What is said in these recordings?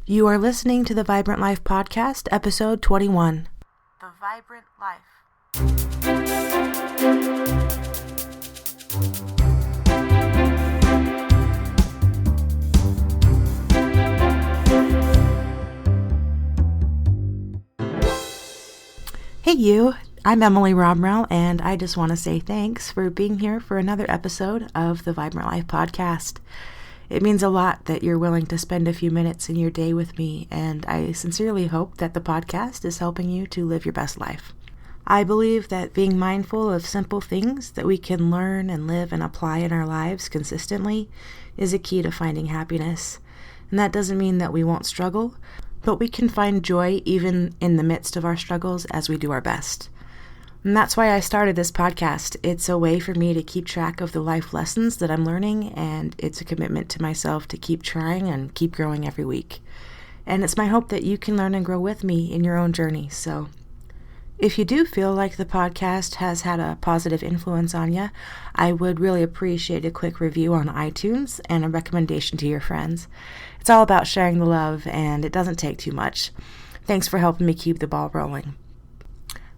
You are listening to the Vibrant Life Podcast, episode 21. The Vibrant Life. Hey you, I'm Emily Romrell, and I just want to say thanks for being here for another episode of the Vibrant Life Podcast. It means a lot that you're willing to spend a few minutes in your day with me, and I sincerely hope that the podcast is helping you to live your best life. I believe that being mindful of simple things that we can learn and live and apply in our lives consistently is a key to finding happiness. And that doesn't mean that we won't struggle, but we can find joy even in the midst of our struggles as we do our best. And that's why I started this podcast. It's a way for me to keep track of the life lessons that I'm learning, and it's a commitment to myself to keep trying and keep growing every week. And it's my hope that you can learn and grow with me in your own journey. So if you do feel like the podcast has had a positive influence on you, I would really appreciate a quick review on iTunes and a recommendation to your friends. It's all about sharing the love, and it doesn't take too much. Thanks for helping me keep the ball rolling.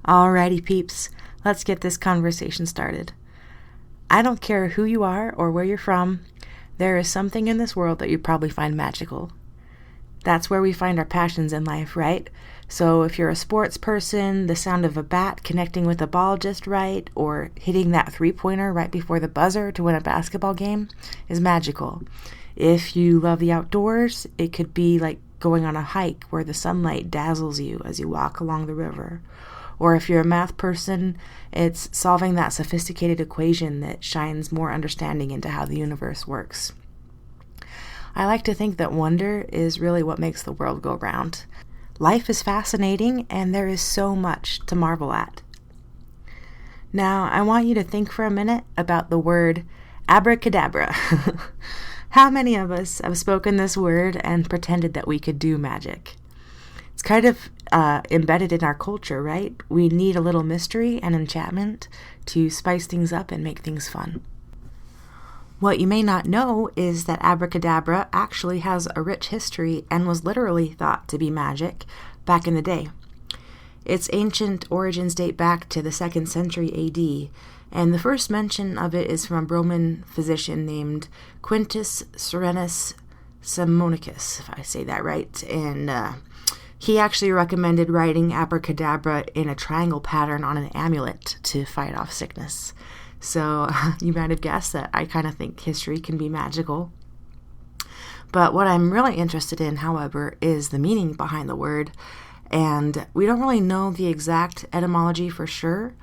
Alrighty, peeps, let's get this conversation started. I don't care who you are or where you're from, there is something in this world that you probably find magical. That's where we find our passions in life, right? So if you're a sports person, the sound of a bat connecting with a ball just right, or hitting that three-pointer right before the buzzer to win a basketball game is magical. If you love the outdoors, it could be like going on a hike where the sunlight dazzles you as you walk along the river. Or if you're a math person, it's solving that sophisticated equation that shines more understanding into how the universe works. I like to think that wonder is really what makes the world go round. Life is fascinating, and there is so much to marvel at. Now, I want you to think for a minute about the word abracadabra. How many of us have spoken this word and pretended that we could do magic? It's kind of embedded in our culture, right? We need a little mystery and enchantment to spice things up and make things fun. What you may not know is that abracadabra actually has a rich history and was literally thought to be magic back in the day. Its ancient origins date back to the 2nd century AD, and the first mention of it is from a Roman physician named Quintus Serenus Simonicus, if I say that right, and he actually recommended writing abracadabra in a triangle pattern on an amulet to fight off sickness. So you might have guessed that I kind of think history can be magical. But what I'm really interested in, however, is the meaning behind the word. And we don't really know the exact etymology for sure,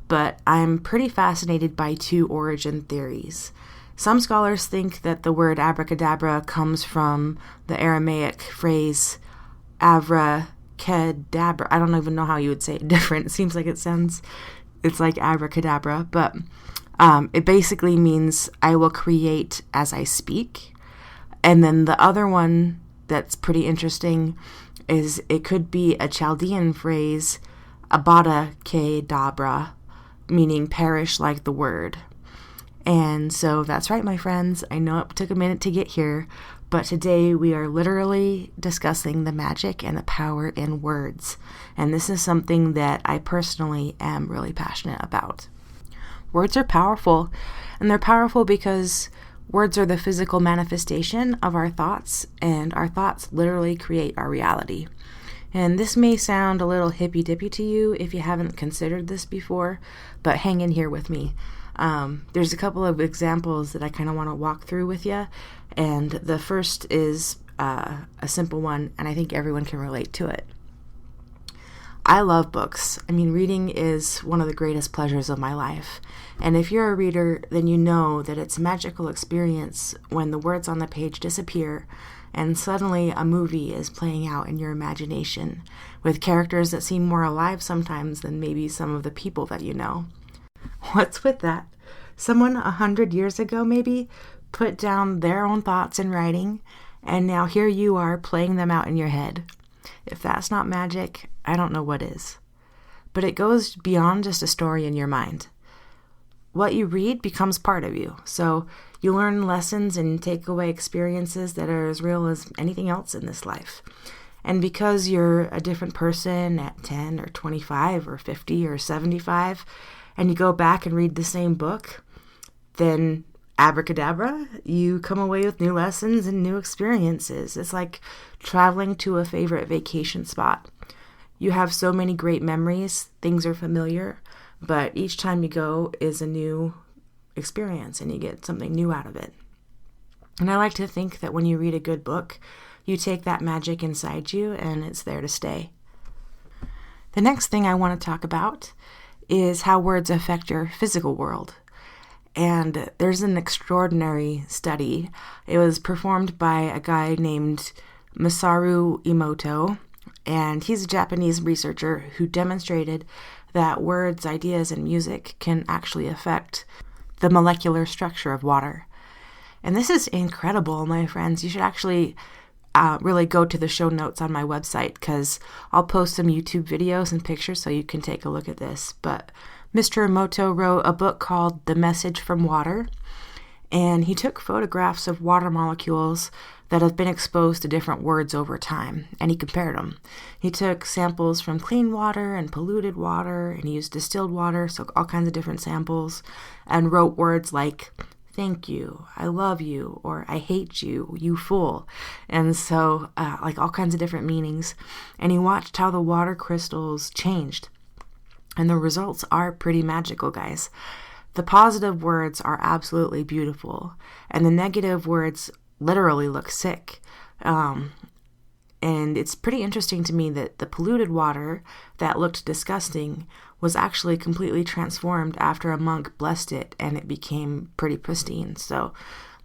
but I'm pretty fascinated by two origin theories. Some scholars think that the word abracadabra comes from the Aramaic phrase avra, kehdabra. I don't even know how you would say it different. It seems like it's like abracadabra, but it basically means I will create as I speak. And then the other one that's pretty interesting is it could be a Chaldean phrase, abbada, kehdabra, meaning perish like the word. And so that's right, my friends. I know it took a minute to get here, but today we are literally discussing the magic and the power in words. And this is something that I personally am really passionate about. Words are powerful, and they're powerful because words are the physical manifestation of our thoughts, and our thoughts literally create our reality. And this may sound a little hippy-dippy to you if you haven't considered this before, but hang in here with me. There's a couple of examples that I kind of want to walk through with you, and the first is a simple one, and I think everyone can relate to it. I love books. I mean, reading is one of the greatest pleasures of my life, and if you're a reader, then you know that it's a magical experience when the words on the page disappear, and suddenly a movie is playing out in your imagination, with characters that seem more alive sometimes than maybe some of the people that you know. What's with that? Someone 100 years ago maybe put down their own thoughts in writing, and now here you are playing them out in your head. If that's not magic, I don't know what is. But it goes beyond just a story in your mind. What you read becomes part of you. So You learn lessons and take away experiences that are as real as anything else in this life. And because you're a different person at 10 or 25 or 50 or 75, and you go back and read the same book, then abracadabra, you come away with new lessons and new experiences. It's like traveling to a favorite vacation spot. You have so many great memories, things are familiar, but each time you go is a new experience and you get something new out of it. And I like to think that when you read a good book, you take that magic inside you and it's there to stay. The next thing I want to talk about is how words affect your physical world. And there's an extraordinary study. It was performed by a guy named Masaru Emoto, and he's a Japanese researcher who demonstrated that words, ideas, and music can actually affect the molecular structure of water. And this is incredible, my friends. You should actually really go to the show notes on my website, because I'll post some YouTube videos and pictures so you can take a look at this. But Mr. Emoto wrote a book called The Message from Water, and he took photographs of water molecules that have been exposed to different words over time, and he compared them. He took samples from clean water and polluted water, and he used distilled water, so all kinds of different samples, and wrote words like thank you, I love you, or I hate you, you fool. And so like all kinds of different meanings. And he watched how the water crystals changed. And the results are pretty magical, guys. The positive words are absolutely beautiful, and the negative words literally look sick. And it's pretty interesting to me that the polluted water that looked disgusting was actually completely transformed after a monk blessed it, and it became pretty pristine. So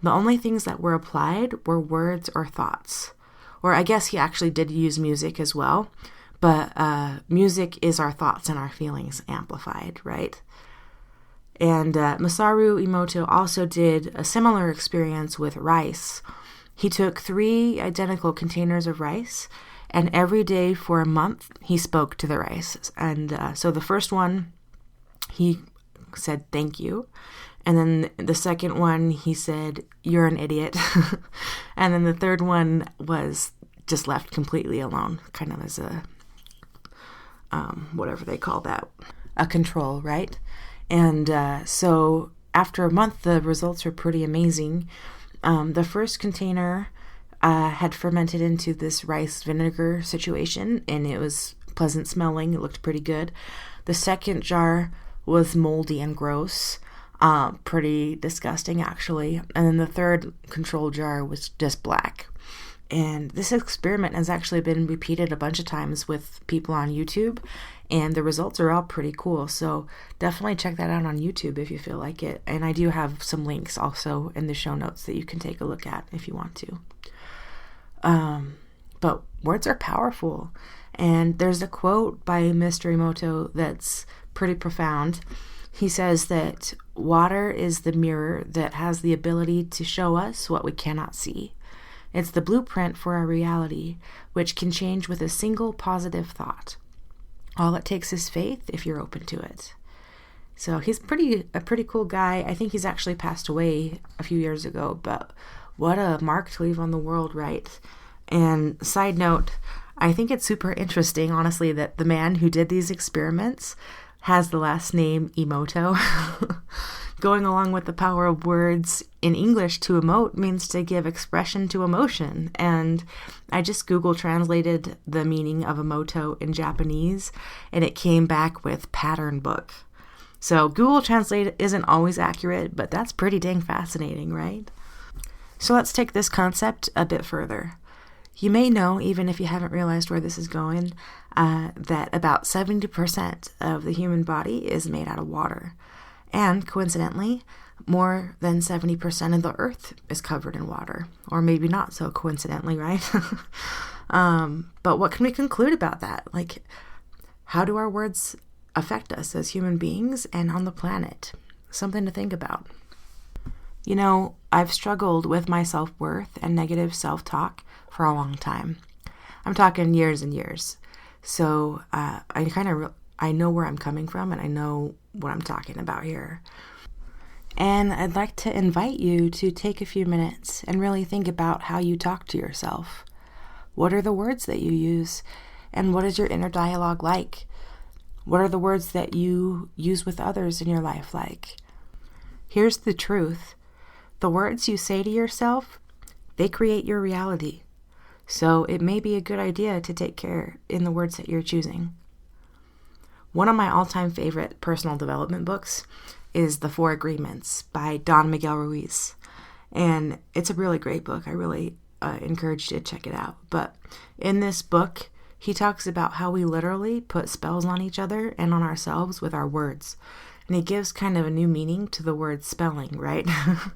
the only things that were applied were words or thoughts. Or I guess he actually did use music as well, but music is our thoughts and our feelings amplified, right? And Masaru Emoto also did a similar experience with rice. He took 3 identical containers of rice, and every day for a month, he spoke to the rice. And so the first one, he said, thank you. And then the second one, he said, you're an idiot. And then the third one was just left completely alone, kind of as a, whatever they call that, a control, right? And so after a month, the results were pretty amazing. The first container had fermented into this rice vinegar situation, and it was pleasant smelling. It looked pretty good. The second jar was moldy and gross, pretty disgusting actually. And then the third control jar was just black. And this experiment has actually been repeated a bunch of times with people on YouTube, and the results are all pretty cool. So definitely check that out on YouTube if you feel like it. And I do have some links also in the show notes that you can take a look at if you want to. But words are powerful. And there's a quote by Mr. Emoto that's pretty profound. He says that water is the mirror that has the ability to show us what we cannot see. It's the blueprint for our reality, which can change with a single positive thought. All it takes is faith if you're open to it. So he's a pretty cool guy. I think he's actually passed away a few years ago, but what a mark to leave on the world, right? And side note, I think it's super interesting, honestly, that the man who did these experiments has the last name Emoto. Going along with the power of words, in English, to emote means to give expression to emotion. And I just Google translated the meaning of emoto in Japanese, and it came back with pattern book. So Google Translate isn't always accurate, but that's pretty dang fascinating, right? So let's take this concept a bit further. You may know, even if you haven't realized where this is going, that about 70% of the human body is made out of water. And coincidentally, more than 70% of the earth is covered in water. Or maybe not so coincidentally, right? But what can we conclude about that? Like, how do our words affect us as human beings and on the planet? Something to think about. You know, I've struggled with my self-worth and negative self-talk for a long time. I'm talking years and years. So I know where I'm coming from, and I know what I'm talking about here. And I'd like to invite you to take a few minutes and really think about how you talk to yourself. What are the words that you use? And what is your inner dialogue like? What are the words that you use with others in your life like? Here's the truth. The words you say to yourself, they create your reality. So it may be a good idea to take care in the words that you're choosing. One of my all-time favorite personal development books is The 4 Agreements by Don Miguel Ruiz. And it's a really great book. I really encourage you to check it out. But in this book, he talks about how we literally put spells on each other and on ourselves with our words. And he gives kind of a new meaning to the word spelling, right? I'm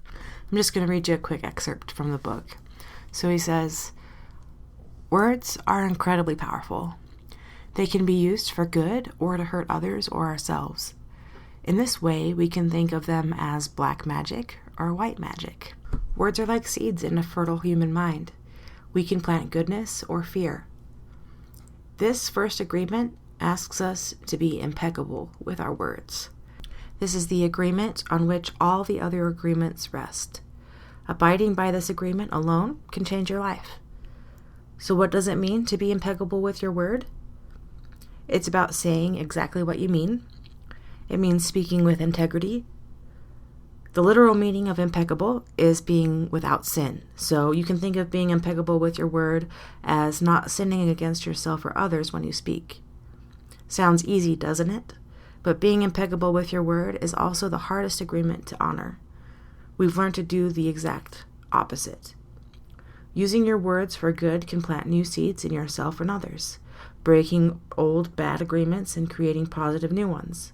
just going to read you a quick excerpt from the book. So he says, "Words are incredibly powerful. They can be used for good or to hurt others or ourselves. In this way, we can think of them as black magic or white magic. Words are like seeds in a fertile human mind. We can plant goodness or fear. This first agreement asks us to be impeccable with our words. This is the agreement on which all the other agreements rest. Abiding by this agreement alone can change your life. So what does it mean to be impeccable with your word? It's about saying exactly what you mean. It means speaking with integrity. The literal meaning of impeccable is being without sin. So you can think of being impeccable with your word as not sinning against yourself or others when you speak. Sounds easy, doesn't it? But being impeccable with your word is also the hardest agreement to honor. We've learned to do the exact opposite. Using your words for good can plant new seeds in yourself and others, breaking old bad agreements and creating positive new ones.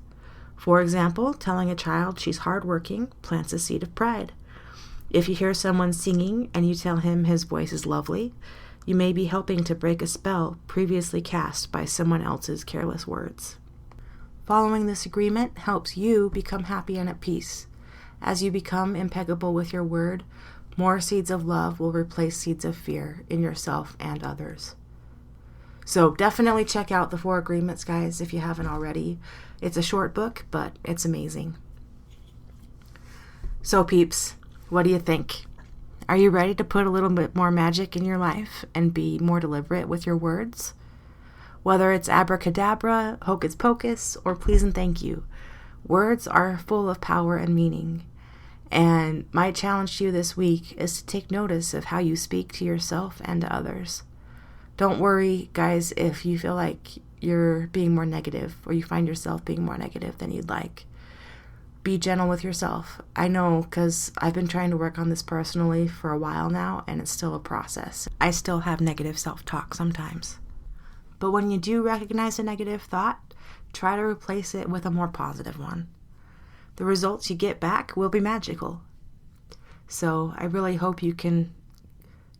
For example, telling a child she's hardworking plants a seed of pride. If you hear someone singing and you tell him his voice is lovely, you may be helping to break a spell previously cast by someone else's careless words. Following this agreement helps you become happy and at peace. As you become impeccable with your word, more seeds of love will replace seeds of fear in yourself and others. So definitely check out The 4 Agreements, guys, if you haven't already. It's a short book, but it's amazing. So peeps, what do you think? Are you ready to put a little bit more magic in your life and be more deliberate with your words? Whether it's abracadabra, hocus pocus, or please and thank you, words are full of power and meaning. And my challenge to you this week is to take notice of how you speak to yourself and to others. Don't worry, guys, if you feel like you're being more negative or you find yourself being more negative than you'd like. Be gentle with yourself. I know, because I've been trying to work on this personally for a while now, and it's still a process. I still have negative self-talk sometimes. But when you do recognize a negative thought, try to replace it with a more positive one. The results you get back will be magical. So I really hope you can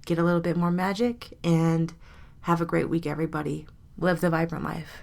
get a little bit more magic and have a great week, everybody. Live the vibrant life.